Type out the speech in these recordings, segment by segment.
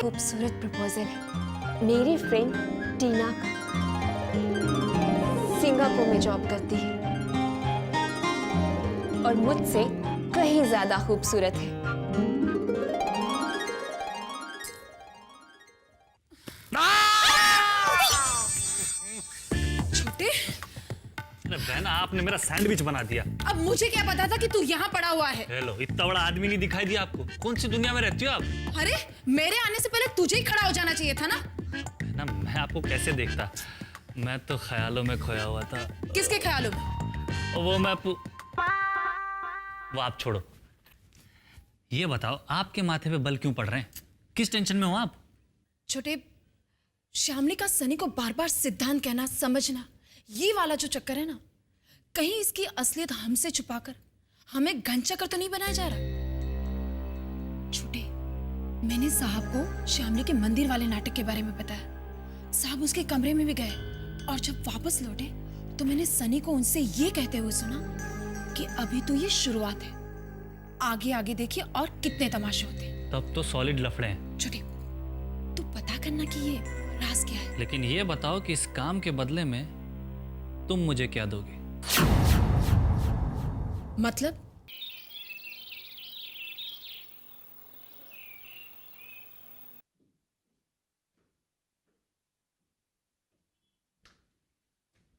खूबसूरत प्रपोजल है। मेरी फ्रेंड टीना का, सिंगापुर में जॉब करती है और मुझसे कहीं ज्यादा खूबसूरत है। छोटे, अरे बहन, आपने मेरा सैंडविच बना दिया। अब मुझे क्या पता था कि तू यहाँ पड़ा हुआ है। हेलो, इतना बड़ा आदमी नहीं दिखाई दिया आपको? कौन सी दुनिया में रहती हो आप? अरे मेरे आने से पहले तुझे ही खड़ा हो जाना चाहिए था ना। ना, मैं आपको कैसे देखता? मैं तो ख्यालों में खोया हुआ था। किसके ख्यालों में? वो आप छोड़ो। ये बताओ, आपके माथे पे बल क्यों पड़ रहे हैं? किस टेंशन में हो आप? छोटे, श्यामली का सनी को बार बार सिद्धांत कहना, समझना, ये वाला जो चक्कर है ना, कहीं इसकी असलियत हमसे छुपाकर हमें घनचक्कर तो नहीं बनाया जा रहा? छोटे, मैंने साहब को श्यामली के मंदिर वाले नाटक के बारे में बताया। साहब उसके कमरे में भी गए और जब वापस लौटे तो मैंने सनी को उनसे ये कहते हुए सुना कि अभी तो ये शुरुआत है, आगे आगे देखिए और कितने तमाशे होते हैं। तब तो सॉलिड लफड़े हैं। छोटे, तू पता करना कि ये राज क्या है। लेकिन ये बताओ कि इस काम के बदले में तुम मुझे क्या दोगे? मतलब?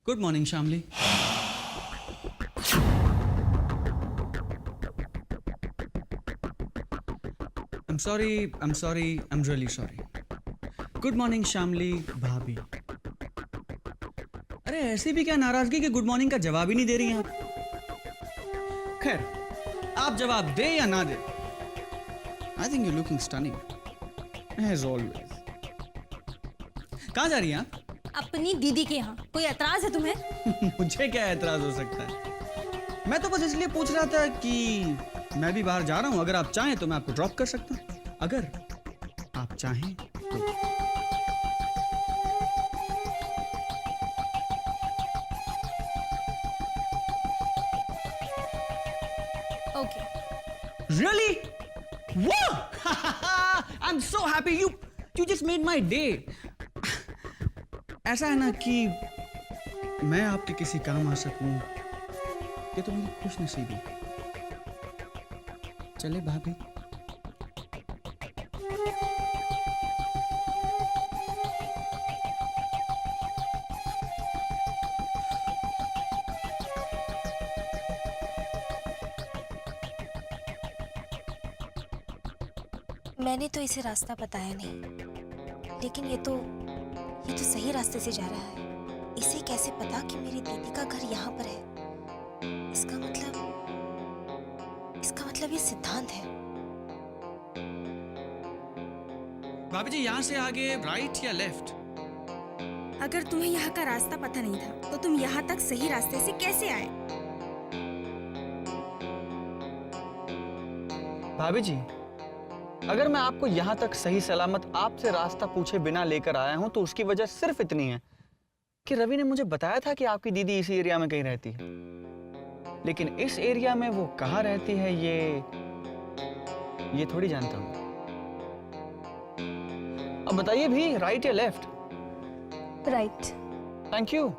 Good morning Shyamali. I'm sorry, I'm really sorry. Good morning Shyamali भाभी। अरे ऐसी भी क्या नाराजगी कि गुड मॉर्निंग का जवाब ही नहीं दे रही हैं आप? खैर, आप जवाब दे या ना दे, I think you looking stunning as always. कहाँ जा रही हैं आप? अपनी दीदी के यहाँ। कोई एतराज है तुम्हें? मुझे क्या एतराज हो सकता है? मैं तो बस इसलिए पूछ रहा था कि मैं भी बाहर जा रहा हूं, अगर आप चाहें तो मैं आपको ड्रॉप कर सकता हूं, अगर आप चाहें तो। Okay. Really? Wow! I'm so happy. You just made my day. ऐसा है ना कि मैं आपके किसी काम आ सकूं, ये तो मेरी खुशनसीबी है। चले भाभी। मैंने तो इसे रास्ता बताया नहीं, लेकिन ये तो सही रास्ते से जा रहा है। इसे कैसे पता कि मेरी दीदी का घर यहाँ पर है? इसका मतलब ये सिद्धांत है। भाभी जी, यहाँ से आगे राइट या लेफ्ट? अगर तुम्हें यहाँ का रास्ता पता नहीं था तो तुम यहाँ तक सही रास्ते से कैसे आए? भाभी जी, अगर मैं आपको यहाँ तक सही सलामत आपसे रास्ता पूछे बिना लेकर आया हूं तो उसकी वजह सिर्फ इतनी है कि रवि ने मुझे बताया था कि आपकी दीदी इसी एरिया में कहीं रहती है, लेकिन इस एरिया में वो कहाँ रहती है ये थोड़ी जानता हूं। अब बताइए भी, राइट या लेफ्ट? राइट। Thank you.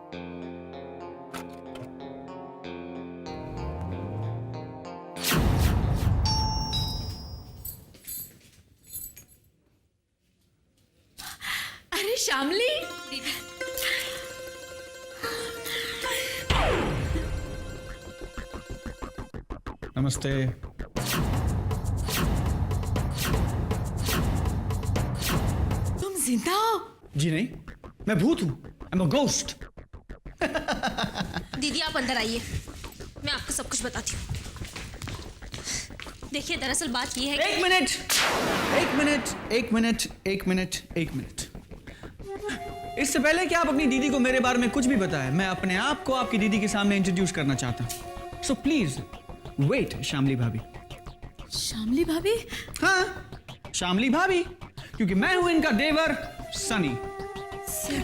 अरे श्यामली, नमस्ते। तुम जिंदा हो? जी नहीं, मैं भूत हूं। I'm a ghost. दीदी आप अंदर आइए, मैं आपको सब कुछ बताती हूँ। देखिए, दरअसल बात ये है कि... एक मिनट। इससे पहले कि आप अपनी दीदी को मेरे बारे में कुछ भी बताएं, मैं अपने आप को आपकी दीदी के सामने इंट्रोड्यूस करना चाहता हूं। सो प्लीज वेट श्यामली भाभी। श्यामली भाभी? हाँ, श्यामली भाभी, क्योंकि मैं हूं इनका देवर सनी।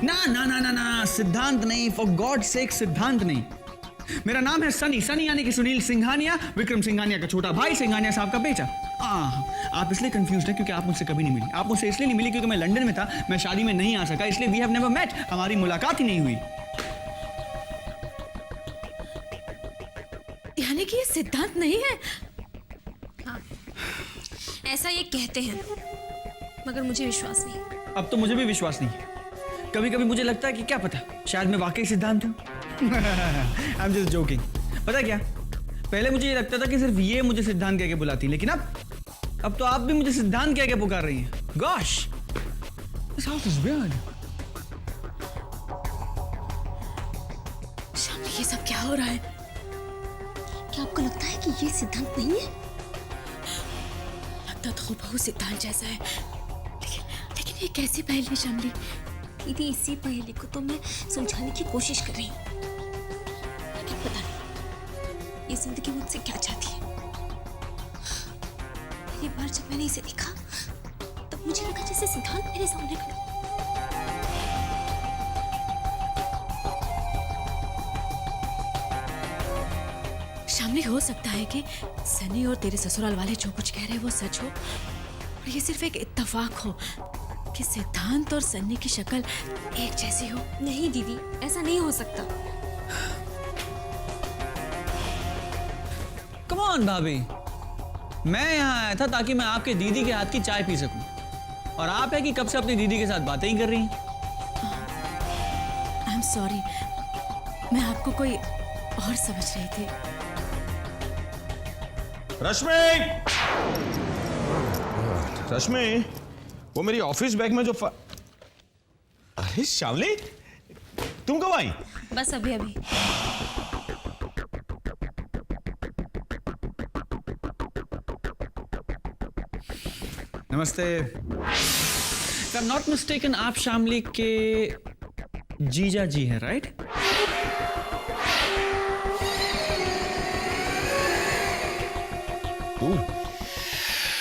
ना, सिद्धांत नहीं, फॉर गॉड सेक सिद्धांत नहीं। मेरा नाम है सनी। सनी यानी कि सुनील सिंघानिया, विक्रम सिंघानिया का छोटा भाई, सिंघानिया साहब का बेटा। आप इसलिए कंफ्यूज हैं क्योंकि आप मुझसे कभी नहीं मिली। आप मुझसे इसलिए नहीं मिली क्योंकि मैं लंदन में था, मैं शादी में नहीं आ सका, इसलिए वी हैव नेवर मेट, हमारी मुलाकात ही नहीं हुई। यानी कि ये सिद्धांत नहीं है? ऐसा ये कहते हैं, मगर मुझे विश्वास नहीं। अब तो मुझे भी विश्वास नहीं है। कभी कभी मुझे लगता है कि क्या पता, शायद मैं वाकई सिद्धांत हूँ। I am just joking. पता क्या, पहले मुझे ये लगता था कि सिर्फ ये मुझे सिद्धांत कह के बुलाती, लेकिन अब तो आप भी मुझे सिद्धांत कह के पुकार रही हैं। Gosh, this house is weird. Shamli, ये सब क्या हो रहा है? क्या आपको लगता है कि ये सिद्धांत नहीं है? लगता तो हूबहू सिद्धांत जैसा है, लेकिन ये कैसी पहेली है शामली? दीदी, इसी पहेली को तो मैं सुलझाने की कोशिश कर रही हूँ, लेकिन पता नहीं ये जिंदगी मुझसे क्या चाहती है। पहली बार जब मैंने इसे देखा तब मुझे लगा जैसे सिद्धांत मेरे सामने खड़ा। शामली, हो सकता है कि सनी और तेरे ससुराल वाले जो कुछ कह रहे हैं वो सच हो, और ये सिर्फ एक इत्तेफाक हो कि सिद्धांत और सन्नी की शक्ल एक जैसी हो। नहीं दीदी, ऐसा नहीं हो सकता। कम ऑन भाभी, मैं यहाँ आया था ताकि मैं आपके दीदी के हाथ की चाय पी सकूं, और आप है कि कब से अपनी दीदी के साथ बातें ही कर रही हैं। आई एम सॉरी, मैं आपको कोई और समझ रही थी। रश्मि, रश्मि, वो मेरी ऑफिस बैग में जो अरे शामली, तुम कब आई? बस अभी अभी। नमस्ते। If I'm not mistaken, आप शामली के जीजा जी हैं, राइट?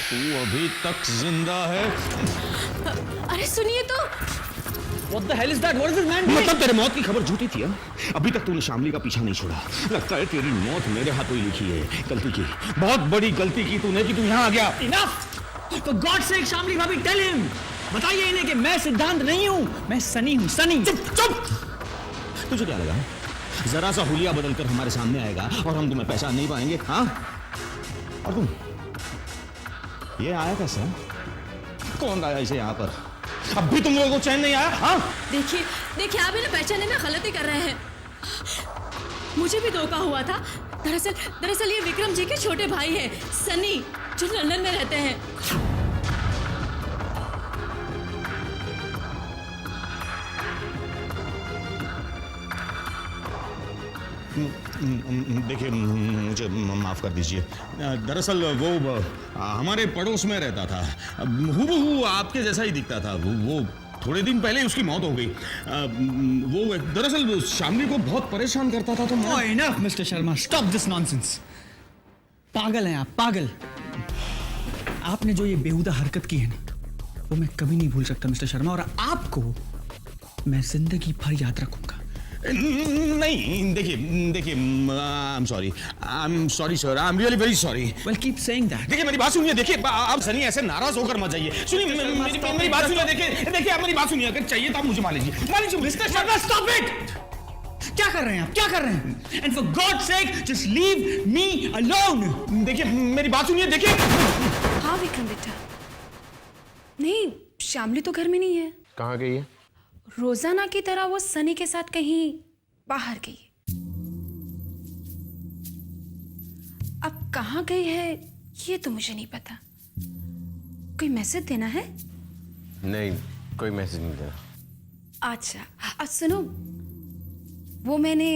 तू अभी तक जिंदा है? अरे सुनिए तो। What the hell is that? What is this man doing? मतलब तेरे मौत की खबर झूठी थी? अभी तक तूने शामली का पीछा नहीं छोड़ा। लगता है तेरी मौत मेरे हाथों ही लिखी है। गलती की, बहुत बड़ी गलती की तूने कि तू यहाँ आ गया। Enough! For God's sake, Shamli भाभी, tell him. बताइए इन्हें कि मैं सिद्धांत नहीं हूँ, मैं सनी हूँ, सनी। चुप! तुझे क्या लगा? जरा सा हुलिया बदलकर हमारे सामने आएगा और हम तुम्हें पहचान नहीं पाएंगे? हाँ? और तुम ये आया कैसे? कौन लाया इसे यहाँ पर? अब भी तुम लोगों को चैन नहीं आया? हाँ? देखिए, आप इन्हें पहचानने में गलती कर रहे हैं। मुझे भी धोखा हुआ था। दरअसल ये विक्रम जी के छोटे भाई हैं, सनी, जो लंदन में रहते हैं। देखिए, मुझे माफ कर दीजिए। दरअसल वो हमारे पड़ोस में रहता था, हूबहू आपके जैसा ही दिखता था। वो थोड़े दिन पहले उसकी मौत हो गई। वो दरअसल शामली को बहुत परेशान करता था। तो Oh, enough, Mr. Sharma, stop this nonsense. पागल हैं आप, पागल। आपने जो ये बेहुदा हरकत की है ना, वो मैं कभी नहीं भूल सकता मिस्टर शर्मा, और आपको मैं जिंदगी भर याद रखूंगा। नहीं, देखिए, I am sorry sir, I am really very sorry. Well, keep saying that. देखिए, मेरी बात सुनिए। देखिए, आप सनी ऐसे नाराज होकर मत जाइए। सुनिए मेरी बात सुनिए। देखिए, आप मेरी बात सुनिए। अगर चाहिए तो आप मुझे मान लीजिए। Mister Sharma, stop it! क्या कर रहे हैं आप? क्या कर रहे हैं? And for God's sake, just leave me alone. देखिए, मेरी बात सुनिए। देखिए, हाँ विक्रम बेटा, नहीं, शामली तो घर में नहीं है। कहाँ गई है? रोजाना की तरह वो सनी के साथ कहीं बाहर गई है। अब कहाँ गई है ये तो मुझे नहीं पता। कोई मैसेज देना है? नहीं, कोई मैसेज नहीं देना। अच्छा, आज सुनो, वो मैंने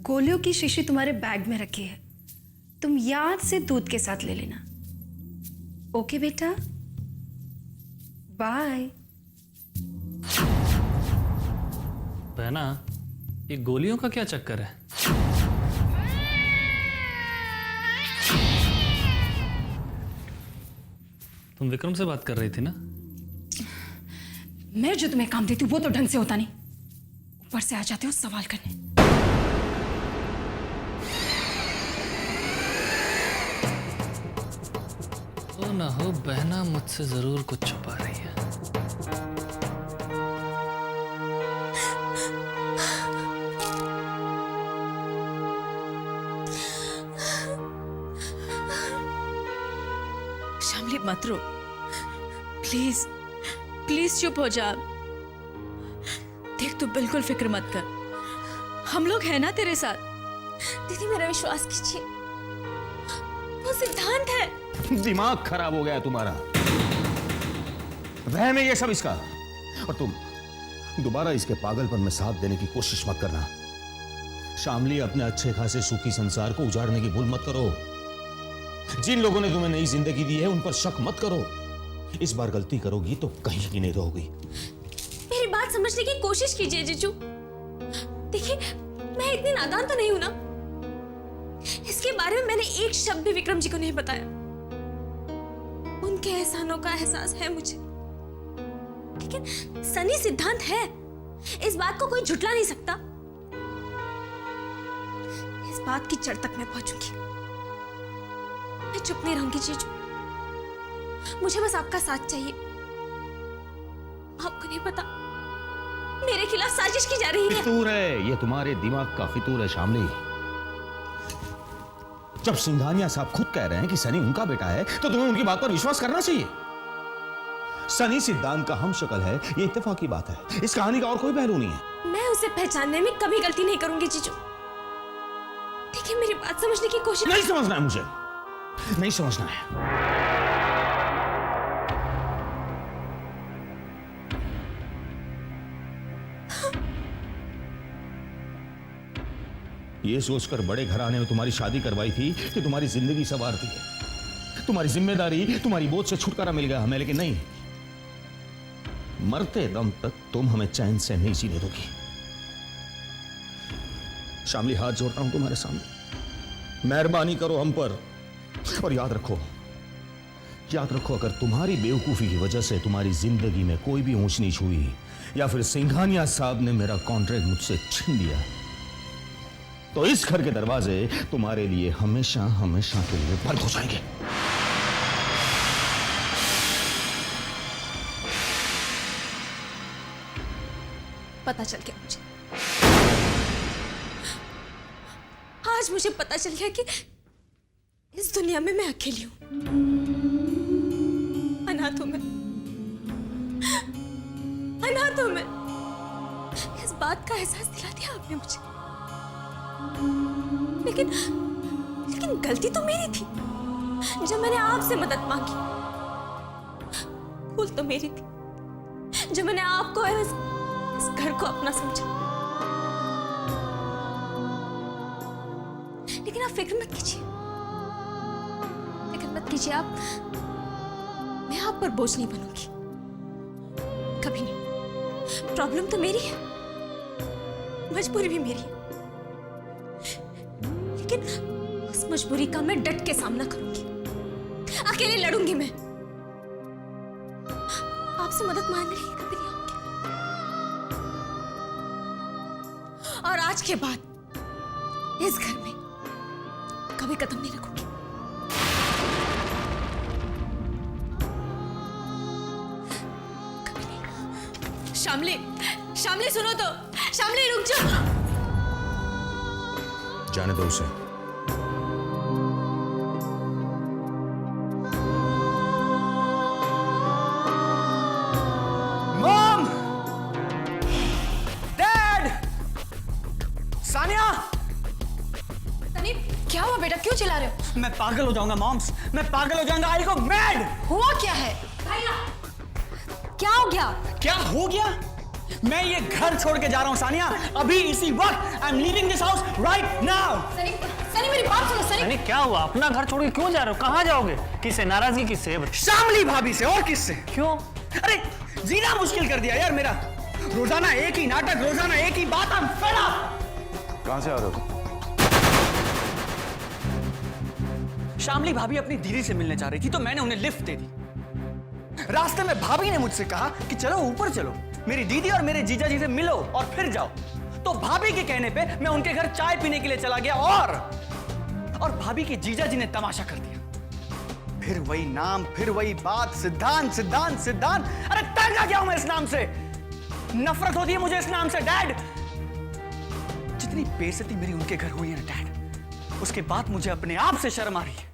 गोलियों की शीशी तुम्हारे बैग में रखी है, तुम याद से दूध के साथ ले लेना। ओके बेटा, बाय। बहना, ये गोलियों का क्या चक्कर है? तुम विक्रम से बात कर रही थी ना? मैं जो तुम्हें काम देती हूँ वो तो ढंग से होता नहीं, ऊपर से आ जाते हो सवाल करने। ना हो बहना मुझसे जरूर कुछ छुपा रही है। शामली मत रो, प्लीज प्लीज चुप हो जा। देख तू बिल्कुल फिक्र मत कर, हम लोग हैं ना तेरे साथ। दीदी मेरा विश्वास कीजिए, वो सिद्धांत है। दिमाग खराब हो गया है तुम्हारा। वहम है ये सब इसका। और तुम दोबारा इसके पागलपन में साथ देने की कोशिश मत करना। शामली, अपने अच्छे खासे सुखी संसार को उजाड़ने की भूल मत करो। जिन लोगों ने तुम्हें नई जिंदगी दी है उन पर शक मत करो। इस बार गलती करोगी तो कहीं की नहीं रहोगी। मेरी बात समझने की कोशिश कीजिए जीजू। देखिए मैं इतनी नादान तो नहीं हूं ना। इसके बारे में मैंने एक शब्द भी विक्रम जी को नहीं बताया। उनके एहसानों का एहसास है मुझे, लेकिन सनी सिद्धांत है, इस बात को कोई झुठला नहीं सकता। इस बात की जड़ तक मैं पहुंचूंगी। मैं चुप नहीं रहूंगी जीजू, मुझे बस आपका साथ चाहिए। आपको नहीं पता मेरे खिलाफ साजिश की जा रही है। फितूर है ये, तुम्हारे दिमाग का फितूर है शामली। जब सिंघानिया साहब खुद कह रहे हैं कि सनी उनका बेटा है तो तुम्हें उनकी बात पर विश्वास करना चाहिए। सनी सिद्धांत का हम शक्ल है, ये इत्तेफाकी बात है। इस कहानी का और कोई पहलू नहीं है। मैं उसे पहचानने में कभी गलती नहीं करूंगी जीजू। देखिए मेरी बात समझने की कोशिश। नहीं समझना है मुझे, नहीं समझना है। ये सोचकर बड़े घराने में तुम्हारी शादी करवाई थी कि तुम्हारी जिंदगी संवारती है, तुम्हारी जिम्मेदारी, तुम्हारी बोझ से छुटकारा मिल गया हमें। लेकिन नहीं, मरते दम तक तुम हमें चैन से नहीं जीने दोगी। शामली, हाथ जोड़ता हूं तुम्हारे सामने, मेहरबानी करो हम पर। और याद रखो, अगर तुम्हारी बेवकूफी की वजह से तुम्हारी जिंदगी में कोई भी ऊंच नीच हुई या फिर सिंघानिया साहब ने मेरा कॉन्ट्रैक्ट मुझसे छीन लिया तो इस घर के दरवाजे तुम्हारे लिए हमेशा हमेशा के लिए बंद हो जाएंगे। पता चल गया मुझे, आज मुझे पता चल गया कि इस दुनिया में मैं अकेली हूं, अनाथ हूं मैं, अनाथ हूं मैं। इस बात का एहसास दिला दिया आपने मुझे। लेकिन गलती तो मेरी थी जब मैंने आपसे मदद मांगी। भूल तो मेरी थी जब मैंने आपको इस घर को अपना समझा। लेकिन आप फिक्र मत कीजिए, आप, मैं आप पर बोझ नहीं बनूंगी, कभी नहीं। प्रॉब्लम तो मेरी है, मजबूरी भी मेरी है, लेकिन उस मजबूरी का मैं डट के सामना करूंगी, अकेले लड़ूंगी मैं। आपसे मदद मांगने के लिए कभी नहीं आऊंगी। और आज के बाद इस घर में कभी कदम नहीं रखूंगी। कभी नहीं। शामली सुनो तो, शामली रुक जाओ। जाने दो उसे। Mom, dad, Sania. सनी, क्या हुआ बेटा, क्यों चिल्ला रहे हो? मैं पागल हो जाऊंगा मॉम्स, मैं पागल हो जाऊंगा। आई गो मैड। हुआ क्या है? क्या हो गया? क्या हो गया? मैं ये घर छोड़ के जा रहा हूं सानिया, अभी इसी वक्त। I am leaving this house right now. Sunny मेरी बात सुनो। सनी क्या हुआ? अपना घर छोड़ के क्यों जा रहे हो? कहाँ जाओगे? किससे? नाराजगी किससे? शामली भाभी से। और किससे? क्यों? अरे जीना मुश्किल कर दिया यार मेरा। रोजाना एक ही नाटक, रोजाना एक ही बात। I'm fed up। कहां से आ रहे हो? शामली भाभी अपनी दीदी से मिलने जा रही थी तो मैंने उन्हें लिफ्ट दे दी। रास्ते में भाभी ने मुझसे कहा कि चलो ऊपर चलो, मेरी दीदी और मेरे जीजा जी से मिलो और फिर जाओ। तो भाभी के कहने पे मैं उनके घर चाय पीने के लिए चला गया और भाभी के जीजा जी ने तमाशा कर दिया। फिर वही नाम, फिर वही बात, सिद्धांत सिद्धांत सिद्धांत। अरे तंग आ गया हूं मैं इस नाम से। नफरत होती है मुझे इस नाम से डैड। जितनी बेइज्जती मेरी उनके घर हुई है ना डैड, उसके बाद मुझे अपने आप से शर्म आ रही है।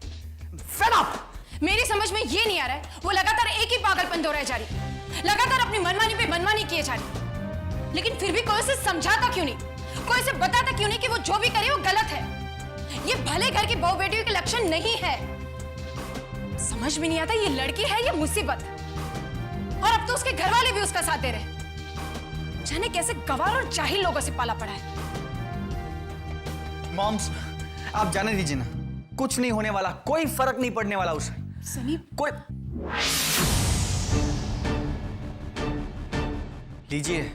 Fed up! मेरी समझ में ये नहीं आ रहा है, वो लगातार एक ही पागलपन दोहराए जा रही, लगातार अपनी मनमानी पे मनमानी किए जा रही, लेकिन फिर भी कोई उसे समझाता क्यों नहीं, कोई उसे बताता क्यों नहीं कि वो जो भी करे वो गलत है। ये भले घर की बहू बेटियों के लक्षण नहीं है। समझ में नहीं आता ये लड़की है या मुसीबत। और अब तो उसके घर वाले भी उसका साथ दे रहे, जाने कैसे गवार और जाहिल लोगों से पाला पड़ा है। मॉम्स, आप जाने दीजिए ना, कुछ नहीं होने वाला, कोई फर्क नहीं पड़ने वाला उसे। सनी, कोई लीजिए,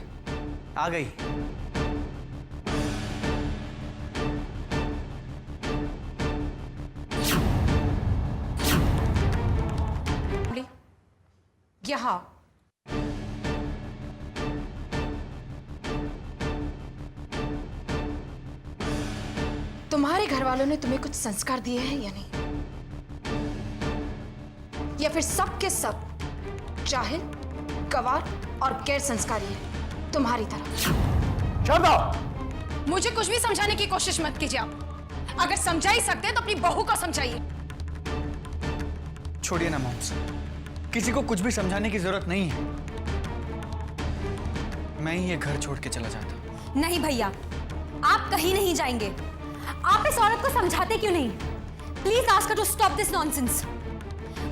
आ गई। यहाँ तुम्हारे घर वालों ने तुम्हें कुछ संस्कार दिए हैं या नहीं, या फिर सब के सब जाहिल, गवार और गैर संस्कारी है तुम्हारी तरह। मुझे कुछ भी समझाने की कोशिश मत कीजिए आप। अगर समझा ही सकते हैं तो अपनी बहू को समझाइए। छोड़िए ना मॉम्स, किसी को कुछ भी समझाने की जरूरत नहीं है। मैं ही ये घर छोड़ के चला जाता हूं। नहीं भैया, आप कहीं नहीं जाएंगे। आप इस औरत को समझाते क्यों नहीं? Please ask her to stop this nonsense,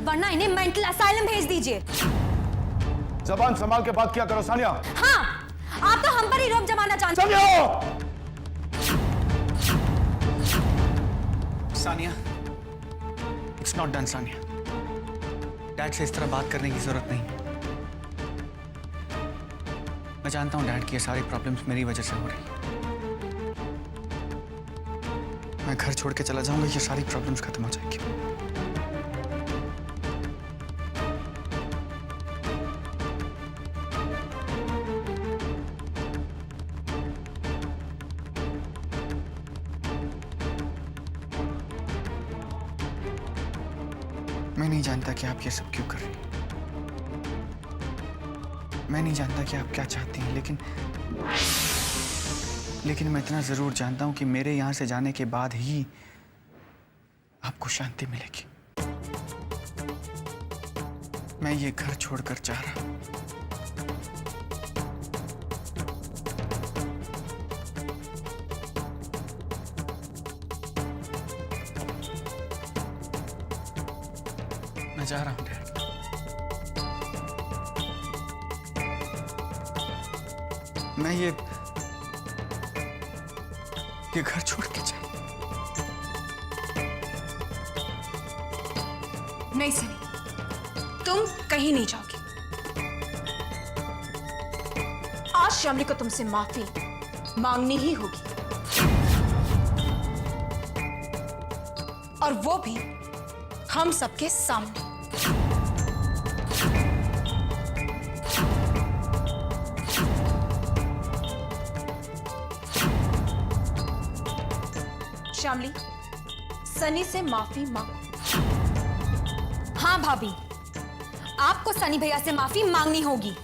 वरना इन्हें मेंटल असाइलम भेज दीजिए। जबान संभाल के बात किया करो सानिया। हाँ, आप तो हम पर ही रोब जमाना चाहते Sania! Sania, it's not done Sania. Dad से इस तरह बात करने की जरूरत नहीं। मैं जानता हूं डैड की ये सारी प्रॉब्लम्स मेरी वजह से हो रही है। मैं घर छोड़ के चला जाऊंगा, ये सारी प्रॉब्लम्स खत्म हो जाएगी। मैं नहीं जानता कि आप ये सब क्यों कर रही हैं। मैं नहीं जानता कि आप क्या चाहती हैं, लेकिन मैं इतना जरूर जानता हूं कि मेरे यहां से जाने के बाद ही आपको शांति मिलेगी। मैं ये घर छोड़कर जा रहा हूं। मैं जा रहा हूं डैड। मैं ये घर छोड़ के जा। नहीं सनी, तुम कहीं नहीं जाओगी। आज श्यामली को तुमसे माफी मांगनी ही होगी, और वो भी हम सबके सामने। श्यामली, सनी से माफी मांगो। हाँ भाभी, आपको सनी भैया से माफी मांगनी होगी।